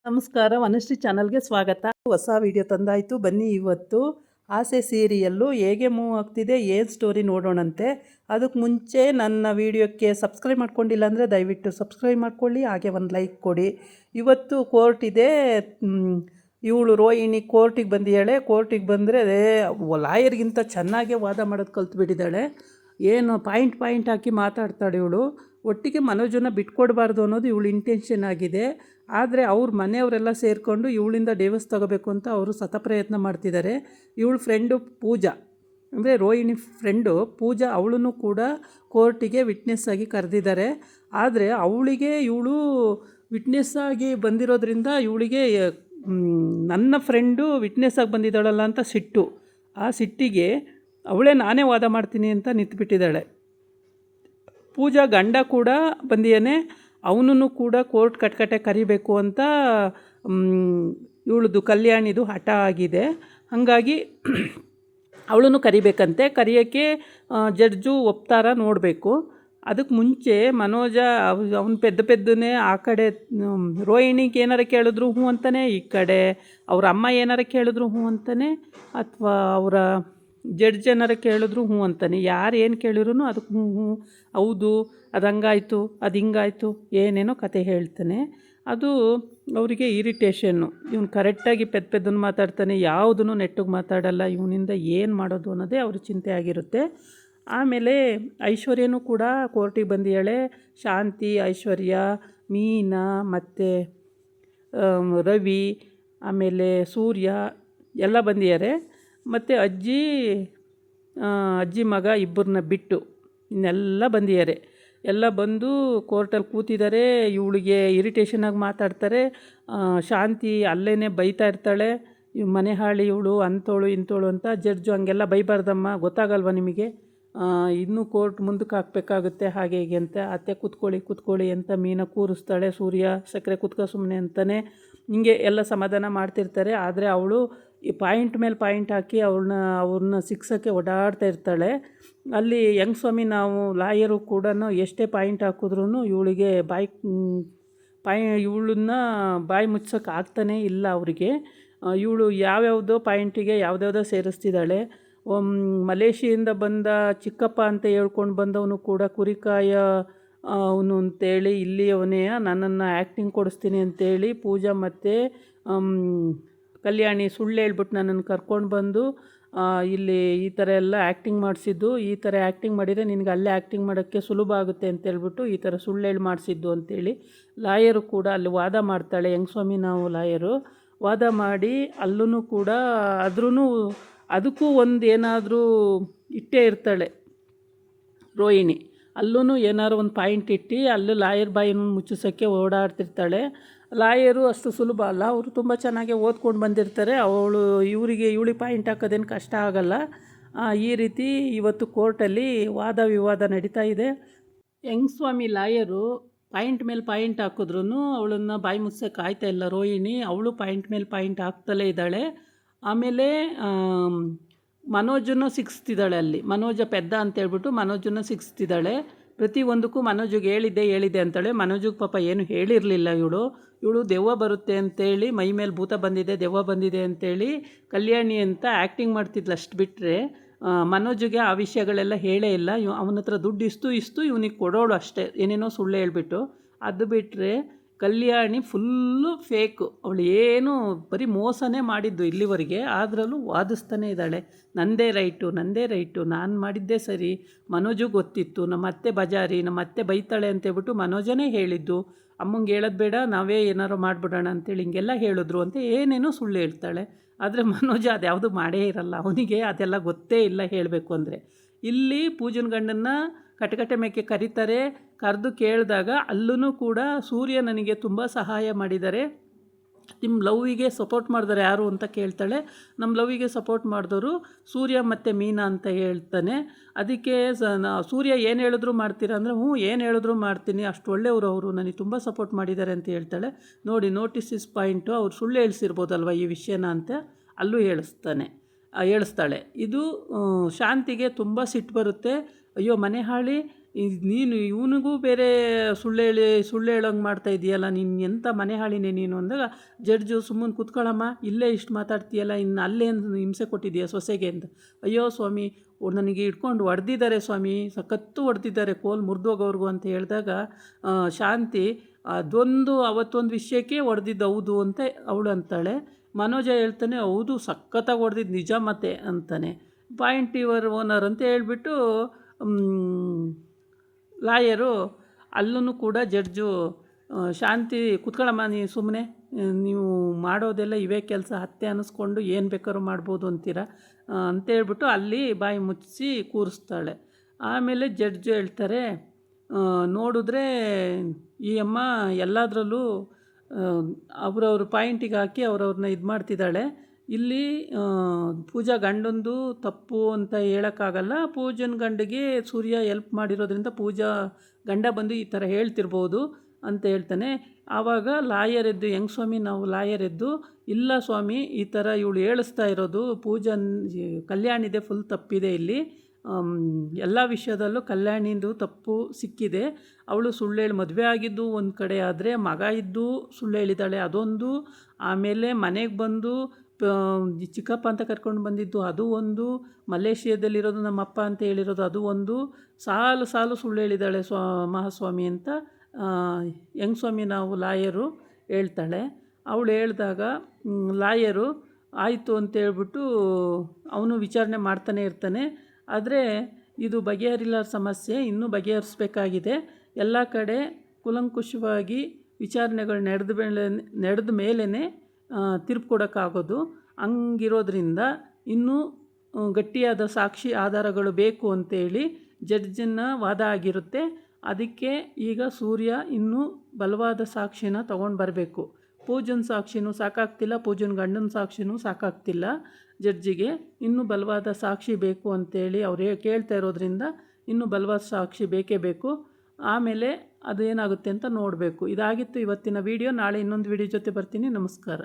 ನಮಸ್ಕಾರ, ವನಶ್ರೀ ಚಾನಲ್ಗೆ ಸ್ವಾಗತ. ಹೊಸ ವಿಡಿಯೋ ತಂದಾಯಿತು. ಬನ್ನಿ, ಇವತ್ತು ಆಸೆ ಸೀರಿಯಲ್ಲು ಹೇಗೆ ಮೂವ್ ಆಗ್ತಿದೆ, ಏನು ಸ್ಟೋರಿ ನೋಡೋಣಂತೆ. ಅದಕ್ಕೆ ಮುಂಚೆ ನನ್ನ ವಿಡಿಯೋಕ್ಕೆ ಸಬ್ಸ್ಕ್ರೈಬ್ ಮಾಡ್ಕೊಂಡಿಲ್ಲ ಅಂದರೆ ದಯವಿಟ್ಟು ಸಬ್ಸ್ಕ್ರೈಬ್ ಮಾಡ್ಕೊಳ್ಳಿ, ಹಾಗೆ ಒಂದು ಲೈಕ್ ಕೊಡಿ. ಇವತ್ತು ಕೋರ್ಟ್ ಇದೆ. ಇವಳು ರೋಹಿಣಿ ಕೋರ್ಟಿಗೆ ಬಂದಿದ್ದಾಳೆ. ಕೋರ್ಟಿಗೆ ಬಂದರೆ ಲಾಯರ್ಗಿಂತ ಚೆನ್ನಾಗೇ ವಾದ ಮಾಡೋದು ಕಲ್ತ್ಬಿಟ್ಟಿದ್ದಾಳೆ. ಏನು ಪಾಯಿಂಟ್ ಹಾಕಿ ಮಾತಾಡ್ತಾಳೆ ಇವಳು. ಒಟ್ಟಿಗೆ ಮನೋಜನ್ನು ಬಿಟ್ಕೊಡ್ಬಾರ್ದು ಅನ್ನೋದು ಇವಳು ಇಂಟೆನ್ಷನ್ ಆಗಿದೆ. ಆದರೆ ಅವ್ರ ಮನೆಯವರೆಲ್ಲ ಸೇರಿಕೊಂಡು ಇವಳಿಂದ ಡೈವರ್ಸ್ ತಗೋಬೇಕು ಅಂತ ಅವರು ಸತಪ್ರಯತ್ನ ಮಾಡ್ತಿದ್ದಾರೆ. ಇವಳು ಫ್ರೆಂಡು ಪೂಜಾ, ಅಂದರೆ ರೋಹಿಣಿ ಫ್ರೆಂಡು ಪೂಜಾ, ಅವಳನ್ನು ಕೂಡ ಕೋರ್ಟಿಗೆ ವಿಟ್ನೆಸ್ ಆಗಿ ಕರೆದಿದ್ದಾರೆ. ಆದರೆ ಅವಳಿಗೆ ಇವಳು ವಿಟ್ನೆಸ್ ಆಗಿ ಬಂದಿರೋದ್ರಿಂದ ಇವಳಿಗೆ ನನ್ನ ಫ್ರೆಂಡು ವಿಟ್ನೆಸ್ ಆಗಿ ಬಂದಿದ್ದಾಳಲ್ಲ ಅಂತ ಸಿಟ್ಟು. ಆ ಸಿಟ್ಟಿಗೆ ನಾನೇ ವಾದ ಮಾಡ್ತೀನಿ ಅಂತ ನಿಂತುಬಿಟ್ಟಿದ್ದಾಳೆ. ಪೂಜಾ ಗಂಡ ಕೂಡ ಬಂದಿಯಾನೆ, ಅವನನ್ನು ಕೂಡ ಕೋರ್ಟ್ ಕಟ್ಕಟ್ಟೆ ಕರಿಬೇಕು ಅಂತ ಇವಳದು ಕಲ್ಯಾಣಿದು ಹಠ ಆಗಿದೆ. ಹಾಗಾಗಿ ಅವಳನ್ನು ಕರಿಬೇಕಂತೆ. ಕರಿಯೋಕ್ಕೆ ಜಡ್ಜು ಒಪ್ತಾರ ನೋಡಬೇಕು. ಅದಕ್ಕೆ ಮುಂಚೆ ಮನೋಜ ಅವನು ಪೆದ್ದನೇ ಆ ಕಡೆ ರೋಹಿಣಿಗೆ ಏನಾರು ಕೇಳಿದ್ರು ಹ್ಞೂ ಅಂತಾನೆ, ಈ ಕಡೆ ಅವ್ರ ಅಮ್ಮ ಏನಾರು ಕೇಳಿದ್ರು ಹ್ಞೂ ಅಂತಾನೆ, ಅಥವಾ ಅವರ ಜಡ್ಜ್ ಏನಾರು ಕೇಳಿದ್ರು ಹ್ಞೂ ಅಂತಾನೆ. ಯಾರು ಏನು ಕೇಳಿದ್ರು ಅದಕ್ಕೆ ಹ್ಞೂ ಹ್ಞೂ ಹೌದು, ಅದು ಹಂಗಾಯಿತು, ಅದು ಹಿಂಗಾಯಿತು, ಏನೇನೋ ಕತೆ ಹೇಳ್ತಾನೆ. ಅದು ಅವರಿಗೆ ಇರಿಟೇಷನ್ನು. ಇವನು ಕರೆಕ್ಟಾಗಿ ಪೆದ್ದನ್ನು ಮಾತಾಡ್ತಾನೆ, ಯಾವುದನ್ನು ನೆಟ್ಟಿಗೆ ಮಾತಾಡಲ್ಲ. ಇವನಿಂದ ಏನು ಮಾಡೋದು ಅನ್ನೋದೇ ಅವ್ರ ಚಿಂತೆ ಆಗಿರುತ್ತೆ. ಆಮೇಲೆ ಐಶ್ವರ್ಯನೂ ಕೂಡ ಕೋರ್ಟಿಗೆ ಬಂದಿದ್ದಾಳೆ. ಶಾಂತಿ, ಐಶ್ವರ್ಯ, ಮೀನಾ ಮತ್ತು ರವಿ, ಆಮೇಲೆ ಸೂರ್ಯ ಎಲ್ಲ ಬಂದಿದ್ದಾರೆ. ಮತ್ತು ಅಜ್ಜಿ ಮಗ ಇಬ್ಬರನ್ನ ಬಿಟ್ಟು ಇನ್ನೆಲ್ಲ ಬಂದಿದ್ದಾರೆ. ಎಲ್ಲ ಬಂದು ಕೋರ್ಟಲ್ಲಿ ಕೂತಿದ್ದಾರೆ. ಇವಳಿಗೆ ಇರಿಟೇಷನಾಗಿ ಮಾತಾಡ್ತಾರೆ. ಶಾಂತಿ ಅಲ್ಲೇ ಬೈತಾ ಇರ್ತಾಳೆ, ಮನೆ ಹಾಳಿ ಇವಳು, ಅಂಥೋಳು ಇಂಥೋಳು ಅಂತ. ಜಡ್ಜು ಹಂಗೆಲ್ಲ ಬೈಬಾರ್ದಮ್ಮ, ಗೊತ್ತಾಗಲ್ವ ನಿಮಗೆ, ಇನ್ನೂ ಕೋರ್ಟ್ ಮುಂದಕ್ಕೆ ಹಾಕಬೇಕಾಗುತ್ತೆ, ಹಾಗೆ ಹೀಗೆ ಅಂತ. ಅತ್ತೆ ಕೂತ್ಕೊಳ್ಳಿ ಅಂತ ಮೀನ ಕೂರಿಸ್ತಾಳೆ. ಸೂರ್ಯ ಸಕ್ಕರೆ ಕೂತ್ಕೊ ಸುಮ್ಮನೆ ಅಂತಾನೆ. ಹಿಂಗೆ ಎಲ್ಲ ಸಮಾಧಾನ ಮಾಡ್ತಿರ್ತಾರೆ. ಆದರೆ ಅವಳು ಈ ಪಾಯಿಂಟ್ ಮೇಲೆ ಪಾಯಿಂಟ್ ಹಾಕಿ ಅವ್ರನ್ನ ಸಿಕ್ಸೋಕ್ಕೆ ಓಡಾಡ್ತಾ ಇರ್ತಾಳೆ. ಅಲ್ಲಿ ಹೆಂಗ್ ಸ್ವಾಮಿ, ನಾವು ಲಾಯರು ಕೂಡ ಎಷ್ಟೇ ಪಾಯಿಂಟ್ ಹಾಕಿದ್ರೂ ಇವಳಿಗೆ ಇವಳನ್ನ ಬಾಯಿ ಮುಚ್ಚೋಕೆ ಆಗ್ತಾನೇ ಇಲ್ಲ ಅವರಿಗೆ. ಇವಳು ಯಾವ್ಯಾವುದೋ ಪಾಯಿಂಟಿಗೆ ಯಾವುದ್ಯಾವುದೋ ಸೇರಿಸ್ತಿದ್ದಾಳೆ. ಮಲೇಷಿಯಿಂದ ಬಂದ ಚಿಕ್ಕಪ್ಪ ಅಂತ ಹೇಳ್ಕೊಂಡು ಬಂದವನು ಕೂಡ ಕುರಿಕಾಯ ಅವನು ಅಂತೇಳಿ ಇಲ್ಲಿ ಅವನೇ ನನ್ನನ್ನು ಆ್ಯಕ್ಟಿಂಗ್ ಕೊಡಿಸ್ತೀನಿ ಅಂತೇಳಿ ಪೂಜಾ ಮತ್ತು ಕಲ್ಯಾಣಿ ಸುಳ್ಳು ಹೇಳ್ಬಿಟ್ಟು ನನ್ನನ್ನು ಕರ್ಕೊಂಡು ಬಂದು ಇಲ್ಲಿ ಈ ಥರ ಎಲ್ಲ ಆ್ಯಕ್ಟಿಂಗ್ ಮಾಡಿಸಿದ್ದು. ಈ ಥರ ಆ್ಯಕ್ಟಿಂಗ್ ಮಾಡಿದರೆ ನಿನಗೆ ಅಲ್ಲೇ ಆ್ಯಕ್ಟಿಂಗ್ ಮಾಡೋಕ್ಕೆ ಸುಲಭ ಆಗುತ್ತೆ ಅಂತೇಳ್ಬಿಟ್ಟು ಈ ಥರ ಸುಳ್ಳು ಹೇಳಿ ಮಾಡಿಸಿದ್ದು ಅಂತೇಳಿ ಲಾಯರು ಕೂಡ ಅಲ್ಲಿ ವಾದ ಮಾಡ್ತಾಳೆ. ಹೆಂಗ್ ಸ್ವಾಮಿ, ನಾವು ಲಾಯರು ವಾದ ಮಾಡಿ ಅಲ್ಲೂ ಕೂಡ ಅದಕ್ಕೂ ಒಂದು ಏನಾದರೂ ಇಟ್ಟೇ ಇರ್ತಾಳೆ ರೋಹಿಣಿ. ಅಲ್ಲೂ ಏನಾದ್ರು ಒಂದು ಪಾಯಿಂಟ್ ಇಟ್ಟು ಅಲ್ಲೂ ಲಾಯರ್ ಬಾಯಿನ ಮುಚ್ಚಿಸೋಕ್ಕೆ ಓಡಾಡ್ತಿರ್ತಾಳೆ. ಲಾಯರು ಅಷ್ಟು ಸುಲಭ ಅಲ್ಲ, ಅವರು ತುಂಬ ಚೆನ್ನಾಗಿ ಓದ್ಕೊಂಡು ಬಂದಿರ್ತಾರೆ. ಇವಳಿಗೆ ಪಾಯಿಂಟ್ ಹಾಕೋದೇನು ಕಷ್ಟ ಆಗಲ್ಲ. ಈ ರೀತಿ ಇವತ್ತು ಕೋರ್ಟಲ್ಲಿ ವಾದ ವಿವಾದ ನಡೀತಾ ಇದೆ. ಸ್ವಾಮಿ ಲಾಯರು ಪಾಯಿಂಟ್ ಮೇಲೆ ಪಾಯಿಂಟ್ ಹಾಕಿದ್ರೂ ಅವಳನ್ನು ಬಾಯಿ ಮುಚ್ಚೋಕೆ ಆಯ್ತಾ ಇಲ್ಲ ರೋಹಿಣಿ. ಅವಳು ಪಾಯಿಂಟ್ ಮೇಲೆ ಪಾಯಿಂಟ್ ಹಾಕ್ತಲೇ ಇದ್ದಾಳೆ. ಆಮೇಲೆ ಮನೋಜನ್ನು ಸಿಕ್ಸ್ತಿದ್ದಾಳೆ. ಅಲ್ಲಿ ಮನೋಜ ಪೆದ್ದ ಅಂತೇಳ್ಬಿಟ್ಟು ಮನೋಜನ್ನು ಸಿಕ್ಸ್ತಿದ್ದಾಳೆ. ಪ್ರತಿಯೊಂದಕ್ಕೂ ಮನೋಜಿಗೆ ಹೇಳಿದೆ ಅಂತಾಳೆ. ಮನೋಜಿಗೆ ಪಾಪ ಏನು ಹೇಳಿರಲಿಲ್ಲ. ಇವಳು ದೆವ್ವ ಬರುತ್ತೆ ಅಂತೇಳಿ, ಮೈ ಮೇಲೆ ಭೂತ ಬಂದಿದೆ, ದೆವ್ವ ಬಂದಿದೆ ಅಂತೇಳಿ ಕಲ್ಯಾಣಿ ಅಂತ ಆ್ಯಕ್ಟಿಂಗ್ ಮಾಡ್ತಿದ್ಲು. ಅಷ್ಟು ಬಿಟ್ಟರೆ ಮನೋಜಿಗೆ ಆ ವಿಷಯಗಳೆಲ್ಲ ಹೇಳೇ ಇಲ್ಲ. ಅವನ ಹತ್ರ ದುಡ್ಡು ಇಷ್ಟು ಇವನಿಗೆ ಕೊಡೋಳು ಅಷ್ಟೇ, ಏನೇನೋ ಸುಳ್ಳು ಹೇಳ್ಬಿಟ್ಟು. ಅದು ಬಿಟ್ಟರೆ ಕಲ್ಯಾಣಿ ಫುಲ್ಲು ಫೇಕು. ಅವಳು ಏನು ಬರೀ ಮೋಸನೇ ಮಾಡಿದ್ದು ಇಲ್ಲಿವರೆಗೆ. ಅದರಲ್ಲೂ ವಾದಿಸ್ತಾನೇ ಇದ್ದಾಳೆ, ನಂದೇ ರೈಟು, ನಾನು ಮಾಡಿದ್ದೇ ಸರಿ. ಮನೋಜು ಗೊತ್ತಿತ್ತು, ನಮ್ಮ ಅತ್ತೆ ಬಜಾರಿ, ನಮ್ಮ ಅತ್ತೆ ಬೈತಾಳೆ ಅಂತೇಳ್ಬಿಟ್ಟು ಮನೋಜನೇ ಹೇಳಿದ್ದು. ಅಮ್ಮಂಗೆ ಹೇಳೋದು ಬೇಡ, ನಾವೇ ಏನಾರು ಮಾಡಿಬಿಡೋಣ ಅಂತೇಳಿ ಹಿಂಗೆಲ್ಲ ಹೇಳಿದ್ರು ಅಂತ ಏನೇನೋ ಸುಳ್ಳು ಹೇಳ್ತಾಳೆ. ಆದರೆ ಮನೋಜ ಅದ್ಯಾವುದು ಮಾಡೇ ಇರಲ್ಲ, ಅವನಿಗೆ ಅದೆಲ್ಲ ಗೊತ್ತೇ ಇಲ್ಲ ಹೇಳಬೇಕು ಅಂದರೆ. ಇಲ್ಲಿ ಪೂಜನ ಗಂಡನ್ನು ಕಟಕಟೆ ಮೇಕೆ ಕರೀತಾರೆ. ಕರೆದು ಕೇಳಿದಾಗ ಅಲ್ಲೂ ಕೂಡ ಸೂರ್ಯ ನನಗೆ ತುಂಬ ಸಹಾಯ ಮಾಡಿದ್ದಾರೆ, ನಿಮ್ಮ ಲವ್ವಿಗೆ ಸಪೋರ್ಟ್ ಮಾಡಿದಾರೆ ಯಾರು ಅಂತ ಕೇಳ್ತಾಳೆ. ನಮ್ಮ ಲವ್ವಿಗೆ ಸಪೋರ್ಟ್ ಮಾಡಿದವರು ಸೂರ್ಯ ಮತ್ತು ಮೀನಾ ಅಂತ ಹೇಳ್ತಾನೆ. ಅದಕ್ಕೆ ಸೂರ್ಯ ಏನು ಹೇಳಿದ್ರು ಮಾಡ್ತೀರಾ ಅಂದರೆ, ಹ್ಞೂ ಏನು ಹೇಳಿದ್ರು ಮಾಡ್ತೀನಿ, ಅಷ್ಟು ಒಳ್ಳೆಯವರು ಅವರು, ನನಗೆ ತುಂಬ ಸಪೋರ್ಟ್ ಮಾಡಿದ್ದಾರೆ ಅಂತ ಹೇಳ್ತಾಳೆ. ನೋಡಿ, ನೋಟಿಸ್ ಪಾಯಿಂಟು, ಅವ್ರು ಸುಳ್ಳು ಹೇಳಿಸಿರ್ಬೋದಲ್ವ ಈ ವಿಷಯನ ಅಂತ ಅಲ್ಲೂ ಹೇಳಿಸ್ತಾಳೆ. ಇದು ಶಾಂತಿಗೆ ತುಂಬ ಸಿಟ್ಟು ಬರುತ್ತೆ. ಅಯ್ಯೋ ಮನೆ ಹಾಳಿ, ನೀನು ಇವನಿಗೂ ಬೇರೆ ಸುಳ್ಳು ಹೇಳೋಂಗೆ ಮಾಡ್ತಾ ಇದೆಯಲ್ಲ, ನೀನು ಎಂಥ ಮನೆ ಹಾಳಿನೇ ನೀನು ಅಂದಾಗ ಜಡ್ಜು ಸುಮ್ಮನೆ ಕೂತ್ಕೊಳ್ಳಮ್ಮ, ಇಲ್ಲೇ ಇಷ್ಟು ಮಾತಾಡ್ತೀಯಲ್ಲ, ಇನ್ನು ಅಲ್ಲೇ ಹಿಂಸೆ ಕೊಟ್ಟಿದ್ದೀಯ ಸೊಸೆಗೆ ಅಂತ. ಅಯ್ಯೋ ಸ್ವಾಮಿ, ನನಗೆ ಇಟ್ಕೊಂಡು ಹೊಡೆದಿದ್ದಾರೆ ಸ್ವಾಮಿ, ಸಖತ್ತು ಹೊಡೆದಿದ್ದಾರೆ, ಕೋಲ್ ಮುರಿದೋಗೋರ್ಗು ಅಂತ ಹೇಳಿದಾಗ ಶಾಂತಿ ಅವತ್ತೊಂದು ವಿಷಯಕ್ಕೆ ಹೊಡೆದಿದ್ದು ಹೌದು ಅಂತ ಅವಳು ಅಂತಾಳೆ. ಮನೋಜ ಹೇಳ್ತಾನೆ, ಹೌದು ಸಖತ್ತಾಗಿ ಹೊಡೆದಿದ್ದು ನಿಜ ಮತ್ತೆ ಅಂತಾನೆ. ಪಾಯಿಂಟ್ ಯುವರ್ ಓನರ್ ಅಂತ ಹೇಳ್ಬಿಟ್ಟು ಲಾಯರು ಅಲ್ಲೂ ಕೂಡ ಜಡ್ಜು ಶಾಂತಿ ಕೂತ್ಕೊಳ್ಳಮ್ಮ, ನೀನು ಸುಮ್ಮನೆ, ನೀವು ಮಾಡೋದೆಲ್ಲ ಇವೇ ಕೆಲಸ, ಹತ್ಯೆ ಅನ್ನಿಸ್ಕೊಂಡು ಏನು ಬೇಕಾದ್ರೂ ಮಾಡ್ಬೋದು ಅಂತೀರ ಅಂತೇಳ್ಬಿಟ್ಟು ಅಲ್ಲಿ ಬಾಯಿ ಮುಚ್ಚಿಸಿ ಕೂರಿಸ್ತಾಳೆ. ಆಮೇಲೆ ಜಡ್ಜು ಹೇಳ್ತಾರೆ, ನೋಡಿದ್ರೆ ಈ ಅಮ್ಮ ಎಲ್ಲದರಲ್ಲೂ ಅವ್ರವ್ರ ಪಾಯಿಂಟಿಗೆ ಹಾಕಿ ಅವ್ರವ್ರನ್ನ ಇದು ಮಾಡ್ತಿದ್ದಾಳೆ. ಇಲ್ಲಿ ಪೂಜಾ ಗಂಡಂದು ತಪ್ಪು ಅಂತ ಹೇಳೋಕ್ಕಾಗಲ್ಲ, ಪೂಜನ ಗಂಡಿಗೆ ಸೂರ್ಯ ಎಲ್ಪ್ ಮಾಡಿರೋದ್ರಿಂದ ಪೂಜಾ ಗಂಡ ಬಂದು ಈ ಥರ ಹೇಳ್ತಿರ್ಬೋದು ಅಂತ ಹೇಳ್ತಾನೆ. ಆವಾಗ ಲಾಯರ್ ಎದ್ದು, ಹೆಂಗೆ ಸ್ವಾಮಿ ನಾವು ಲಾಯರ್ ಎದ್ದು, ಇಲ್ಲ ಸ್ವಾಮಿ, ಈ ಥರ ಇವಳು ಹೇಳಿಸ್ತಾ ಇರೋದು ಕಲ್ಯಾಣಿದೆ ಫುಲ್ ತಪ್ಪಿದೆ, ಇಲ್ಲಿ ಎಲ್ಲ ವಿಷಯದಲ್ಲೂ ಕಲ್ಯಾಣಿಂದು ತಪ್ಪು ಸಿಕ್ಕಿದೆ. ಅವಳು ಸುಳ್ಳು ಹೇಳಿ ಮದುವೆ ಆಗಿದ್ದು ಒಂದು ಕಡೆ, ಆದರೆ ಮಗ ಇದ್ದು ಸುಳ್ಳು ಹೇಳಿದ್ದಾಳೆ ಅದೊಂದು, ಆಮೇಲೆ ಮನೆಗೆ ಬಂದು ಚಿಕ್ಕಪ್ಪ ಅಂತ ಕರ್ಕೊಂಡು ಬಂದಿದ್ದು ಅದು ಒಂದು, ಮಲೇಷಿಯಾದಲ್ಲಿರೋದು ನಮ್ಮಪ್ಪ ಅಂತ ಹೇಳಿರೋದು ಅದು ಒಂದು, ಸಾಲು ಸುಳ್ಳು ಹೇಳಿದ್ದಾಳೆ ಮಹಾಸ್ವಾಮಿ ಅಂತ ಹೆಂಗೆ ಸ್ವಾಮಿ ನಾವು ಲಾಯರು ಹೇಳ್ತಾಳೆ. ಅವಳು ಹೇಳಿದಾಗ ಲಾಯರು ಆಯಿತು ಅಂತೇಳ್ಬಿಟ್ಟು ಅವನು ವಿಚಾರಣೆ ಮಾಡ್ತಾನೆ ಇರ್ತಾನೆ. ಆದರೆ ಇದು ಬಗೆಹರಿಲ್ಲ ಸಮಸ್ಯೆ, ಇನ್ನೂ ಬಗೆಹರಿಸ್ಬೇಕಾಗಿದೆ. ಎಲ್ಲ ಕಡೆ ಕೂಲಂಕುಷವಾಗಿ ವಿಚಾರಣೆಗಳು ನಡೆದ ಮೇಲೇ ತೀರ್ಪು ಕೊಡೋಕ್ಕಾಗೋದು. ಹಂಗಿರೋದ್ರಿಂದ ಇನ್ನೂ ಗಟ್ಟಿಯಾದ ಸಾಕ್ಷಿ ಆಧಾರಗಳು ಬೇಕು ಅಂತೇಳಿ ಜಡ್ಜಿನ ವಾದ ಆಗಿರುತ್ತೆ. ಅದಕ್ಕೆ ಈಗ ಸೂರ್ಯ ಇನ್ನೂ ಬಲವಾದ ಸಾಕ್ಷಿನ ತೊಗೊಂಡು ಬರಬೇಕು. ಪೂಜನ ಸಾಕ್ಷಿನೂ ಸಾಕಾಗ್ತಿಲ್ಲ, ಪೂಜನ ಗಂಡನ ಸಾಕ್ಷಿನೂ ಸಾಕಾಗ್ತಿಲ್ಲ ಜಡ್ಜಿಗೆ. ಇನ್ನೂ ಬಲವಾದ ಸಾಕ್ಷಿ ಬೇಕು ಅಂತೇಳಿ ಅವ್ರು ಕೇಳ್ತಾ ಇರೋದ್ರಿಂದ ಇನ್ನೂ ಬಲವಾದ ಸಾಕ್ಷಿ ಬೇಕೇ ಬೇಕು. ಆಮೇಲೆ ಅದು ಏನಾಗುತ್ತೆ ಅಂತ ನೋಡಬೇಕು. ಇದಾಗಿತ್ತು ಇವತ್ತಿನ ವಿಡಿಯೋ. ನಾಳೆ ಇನ್ನೊಂದು ವಿಡಿಯೋ ಜೊತೆ ಬರ್ತೀನಿ. ನಮಸ್ಕಾರ.